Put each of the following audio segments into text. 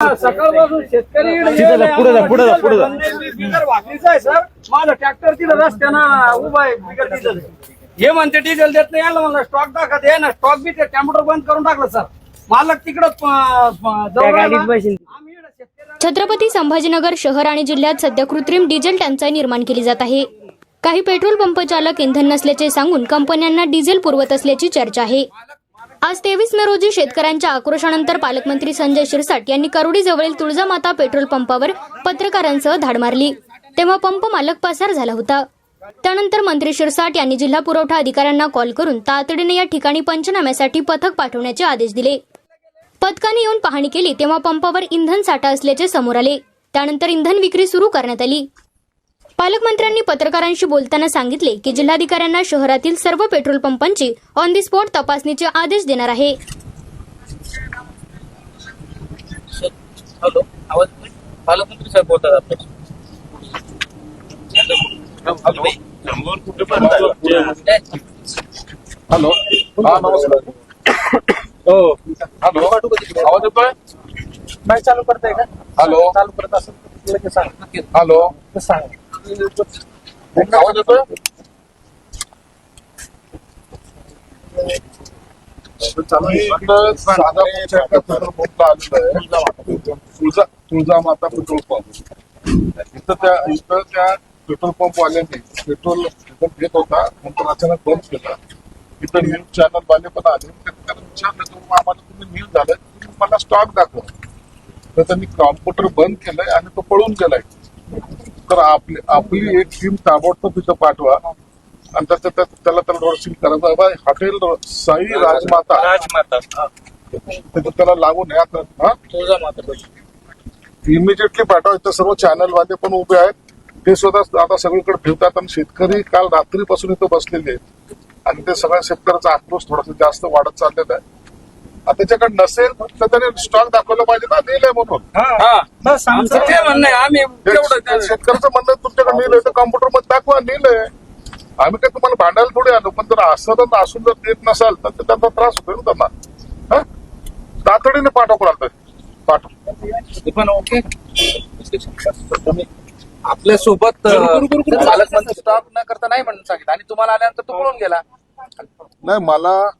सकाळपासून शेतकरी बिगर वाकलीचा आहे सर. माझा ट्रॅक्टर तिथं रस्त्यानं उभा आहे बिगर डिझेल. हे म्हणते डिझेल देत नाही. याला म्हणलं स्टॉक दाखवत आहे ना, स्टॉक बी ते कॅम्प्युटर बंद करून टाकलं सर. मालक तिकडं छत्रपती संभाजीनगर शहर आणि जिल्ह्यात सध्या कृत्रिम डिझेल टंचाई निर्माण केली जात आहे. काही पेट्रोल पंप चालक इंधन नसल्याचे सांगून कंपन्यांना डिझेल पुरवत असल्याची चर्चा आहे. आज 23 मे रोजी शेतकऱ्यांच्या आक्रोशानंतर पालकमंत्री संजय शिरसाट यांनी करोडी जवळील तुळजामाता पेट्रोल पंपावर पत्रकारांसह धाड मारली. तेव्हा पंप मालक पसार झाला होता. त्यानंतर मंत्री शिरसाट यांनी जिल्हा पुरवठा अधिकाऱ्यांना कॉल करून तातडीने या ठिकाणी पंचनाम्यासाठी पथक पाठवण्याचे आदेश दिले. पथकाने येऊन पाहणी केली तेव्हा पंपावर इंधन साठा असल्याचे समोर आले. त्यानंतर इंधन विक्री सुरू करण्यात आली. पालकमंत्र्यांनी पत्रकारांशी बोलताना सांगितले की जिल्हाधिकाऱ्यांना शहरातील सर्व पेट्रोल पंपांची ऑन दी स्पॉट तपासणीचे आदेश देणार आहे. हॅलो, आवाज पालकमंत्री साहेब बोलतात आपण. हॅलो, हा नमस्कार. हो हॅलो, आवाज येतोय? नाही चालू करताय का? हॅलो, चालू करत असेल लगेच सांग. हॅलो, सांग. आवाज येतोय? साधा पेट्रोल पंप आलेला आहे, तुळजामाता पेट्रोल पंप. इथं त्या पेट्रोल पंप वाल्यांनी पेट्रोल घेत होता, नंतर अचानक बंद केला. इथं न्यूज चॅनल वाले पण आले, त्यांनी विचारलं आम्हाला तुम्ही न्यूज झालं, तुम्ही मला स्टॉक दाखवा. तर त्यांनी कॉम्प्युटर बंद केलंय आणि तो पळून गेलाय. तर आपली एक टीम ताबडतोब तिथं पाठवा आणि त्याला रोडसिंग करायचं. हॉटेल साई राजमाता तिथं त्याला लागून इमिजिएटली पाठवा. इथं सर्व चॅनल वाले पण उभे आहेत, ते स्वतः आता सगळीकडे फिरतात. आणि शेतकरी काल रात्रीपासून इथं बसलेले आहेत आणि ते सगळ्या शेतकऱ्याचा आक्रोश थोडासा जास्त वाढत चाललेला आहे. त्याच्याकडे नसेल तर त्याने स्टॉक दाखवलं पाहिजे ना, नेलंय म्हणून. शेतकऱ्याचं म्हणणं तुमच्याकडे नेलंय तर कॉम्प्युटर मध्ये दाखवा नेलंय. आम्ही काय तुम्हाला भांडायला थोडी आलो, पण जर असं असून जर देत नसाल तर त्यांना त्रास होतो ना त्यांना. तातडीने पाठव पण ओके, आपल्या सोबत पालकमंत्री स्टॉक न करता नाही म्हणून सांगितलं आणि तुम्हाला आल्यानंतर तो पळून गेला. नाही, मला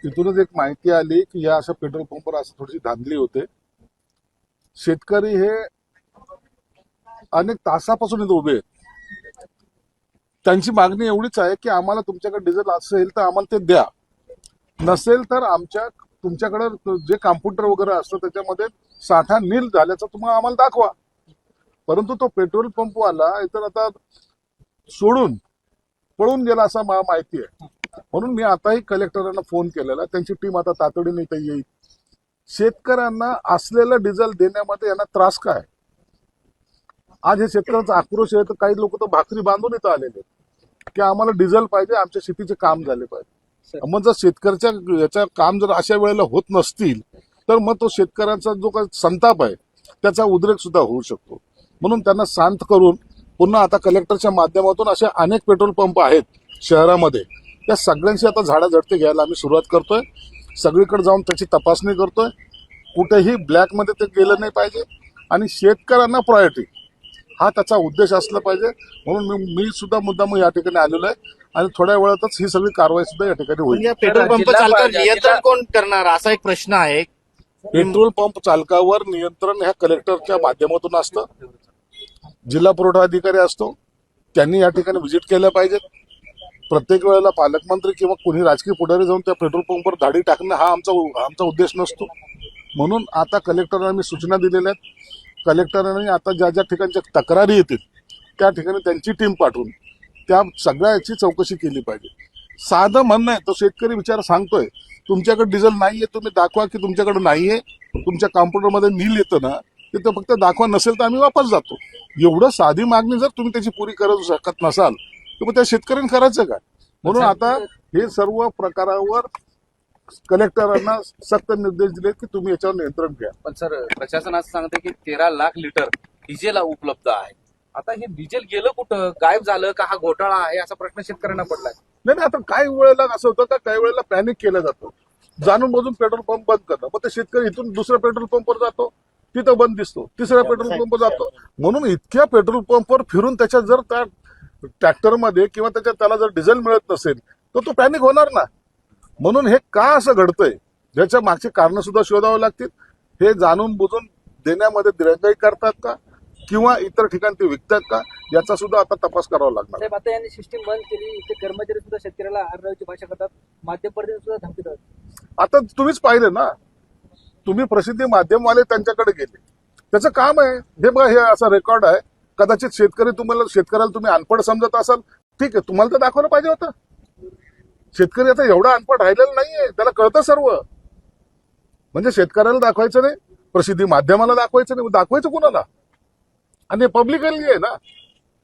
तिथूनच एक माहिती आली की या अशा पेट्रोल पंपवर असं थोडीशी धांदली होते. शेतकरी हे अनेक तासापासून इथे उभे आहेत. त्यांची मागणी एवढीच आहे की आम्हाला तुमच्याकडे डिझेल असेल तर आम्हाला ते द्या, नसेल तर तुमच्याकडे जे कॉम्प्युटर वगैरे असतं त्याच्यामध्ये साठा नील झाल्याचं तुम्हाला आम्हाला दाखवा. परंतु तो पेट्रोल पंपवाला इतर आता सोडून पळून गेला असं मला माहिती आहे. म्हणून मी आताही कलेक्टरांना फोन केलेला, त्यांची टीम आता तातडीने इथे येईल. शेतकऱ्यांना असलेलं डिझेल देण्यामध्ये यांना त्रास काय? आज हे शेतकऱ्यांचा आक्रोश आहे, तर काही लोक तर भाकरी बांधून इथं आलेले की आम्हाला डिझेल पाहिजे, आमच्या शेतीचे काम झाले पाहिजे. मग जर शेतकऱ्याच्या याचं काम जर अशा वेळेला होत नसतील तर मग तो शेतकऱ्यांचा जो काही संताप आहे त्याचा उद्रेक सुद्धा होऊ शकतो. म्हणून त्यांना शांत करून पुन्हा आता कलेक्टरच्या माध्यमातून असे अनेक पेट्रोल पंप आहेत शहरामध्ये, त्या सगळ्यांशी आता झाडाझडती घ्यायला आम्ही सुरुवात करतोय. सगळीकडे जाऊन त्याची तपासणी करतोय. कुठेही ब्लॅकमध्ये ते गेलं नाही पाहिजे आणि शेतकऱ्यांना प्रायोरिटी हा त्याचा उद्देश असला पाहिजे. म्हणून मी सुद्धा मुद्दाम या ठिकाणी आलेलो आहे आणि थोड्या वेळातच ही सगळी कारवाई सुद्धा या ठिकाणी होईल. पेट्रोल पंप चालकावर नियंत्रण कोण करणार असा एक प्रश्न आहे. पेट्रोल पंप चालकावर नियंत्रण ह्या कलेक्टरच्या माध्यमातून असतं. जिल्हा पुरवठा अधिकारी असतो, त्यांनी या ठिकाणी व्हिजिट केल्या पाहिजेत. प्रत्येक वेळेला पालकमंत्री किंवा कोणी राजकीय पुढारी जाऊन त्या पेट्रोल पंपवर धाडी टाकणं हा आमचा उद्देश नसतो. म्हणून आता कलेक्टरांना मी सूचना दिलेल्या आहेत. कलेक्टरांनी आता ज्या ज्या ठिकाणच्या तक्रारी येतील त्या ठिकाणी त्यांची टीम पाठवून त्या सगळ्याची चौकशी केली पाहिजे. साधं म्हणणं आहे, तो शेतकरी विचार सांगतोय तुमच्याकडे डिझेल नाहीये, तुम्ही दाखवा की तुमच्याकडे नाहीये. तुमच्या कॉम्प्युटरमध्ये नील येतं ना, तिथं फक्त दाखवा, नसेल तर आम्ही वापस जातो. एवढं साधी मागणी जर तुम्ही त्याची पुरी करू शकत नसाल तर मग त्या शेतकऱ्यांनी करायचं काय? म्हणून आता हे सर्व प्रकारावर कलेक्टरांना सक्त निर्देश दिले की तुम्ही याच्यावर नियंत्रण घ्या. पण सर, प्रशासन असं सांगते की 13 लाख लिटर डिझेल उपलब्ध आहे. आता हे डिझेल गेलं कुठं, गायब झालं का, हा घोटाळा आहे असा प्रश्न शेतकऱ्यांना पडलाय. नाही, आता काही वेळेला असं होतं का काही वेळेला पॅनिक केलं जातं. जाणून बुजून पेट्रोल पंप बंद करणं. मग ते शेतकरी इथून दुसऱ्या पेट्रोल पंपवर जातो, तिथं बंद दिसतो, तिसऱ्या पेट्रोल पंप जातो. म्हणून इतक्या पेट्रोल पंपवर फिरून त्याच्यात जर त्या ट्रॅक्टरमध्ये किंवा त्याला जर डिझेल मिळत नसेल तर तो पॅनिक होणार ना. म्हणून हे का असं घडतंय ज्याच्या मागची कारणं सुद्धा शोधावं लागतील. हे जाणून बुजून देण्यामध्ये दिरंगाई करतात का किंवा इतर ठिकाणी ते विकतात का याचा सुद्धा आता तपास करावा लागणार. साहेब, आता यांनी सिस्टीम बंद केली. इथे कर्मचारी सुद्धा शेतकऱ्याला आरडाओरडीची भाषा करतात, माध्यम प्रतिनिधी सुद्धा धमकी देतात. आता तुम्हीच पाहिले ना, तुम्ही प्रसिद्धी माध्यमवाले त्यांच्याकडे गेले, त्याचं काम आहे हे बघा, हे असं रेकॉर्ड आहे. कदाचित शेतकऱ्याला तुम्ही अनपढ समजत असाल, ठीक आहे, तुम्हाला तर दाखवलं पाहिजे होतं. शेतकरी आता एवढा अनपढ राहिलेला नाहीये, त्याला कळतं सर्व. म्हणजे शेतकऱ्याला दाखवायचं नाही, प्रसिद्धी माध्यमाला दाखवायचं नाही, दाखवायचं कुणाला? आणि हे पब्लिकली आहे ना.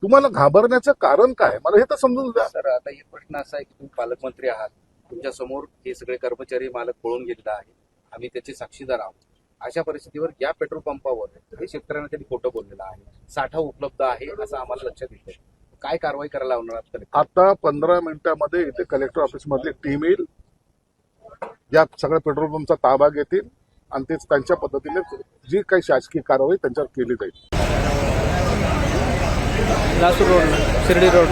तुम्हाला घाबरण्याचं कारण काय मला हे तर समजून द्या. सर, आता एक प्रश्न असा आहे की तुम्ही पालकमंत्री आहात, तुमच्या समोर हे सगळे कर्मचारी मालक पळून गेलेला आहे, आम्ही त्याचे साक्षीदार आहोत. अशा परिस्थितीवर या पेट्रोल पंपावर हे शेतकऱ्यांना त्यांनी खोटं बोललेलं आहे, साठा उपलब्ध आहे असं आम्हाला लक्षात येतं. काय कारवाई करायला लावणार आहात कलेक्टर? आता 15 मिनिटांमध्ये इथे कलेक्टर ऑफिस मधली टीम येईल, या सगळ्या पेट्रोल पंपचा ताबा घेतील आणि तेच त्यांच्या पद्धतीने जी काही शासकीय कारवाई त्यांच्यावर केली जाईल. Lasur road, Shirdi road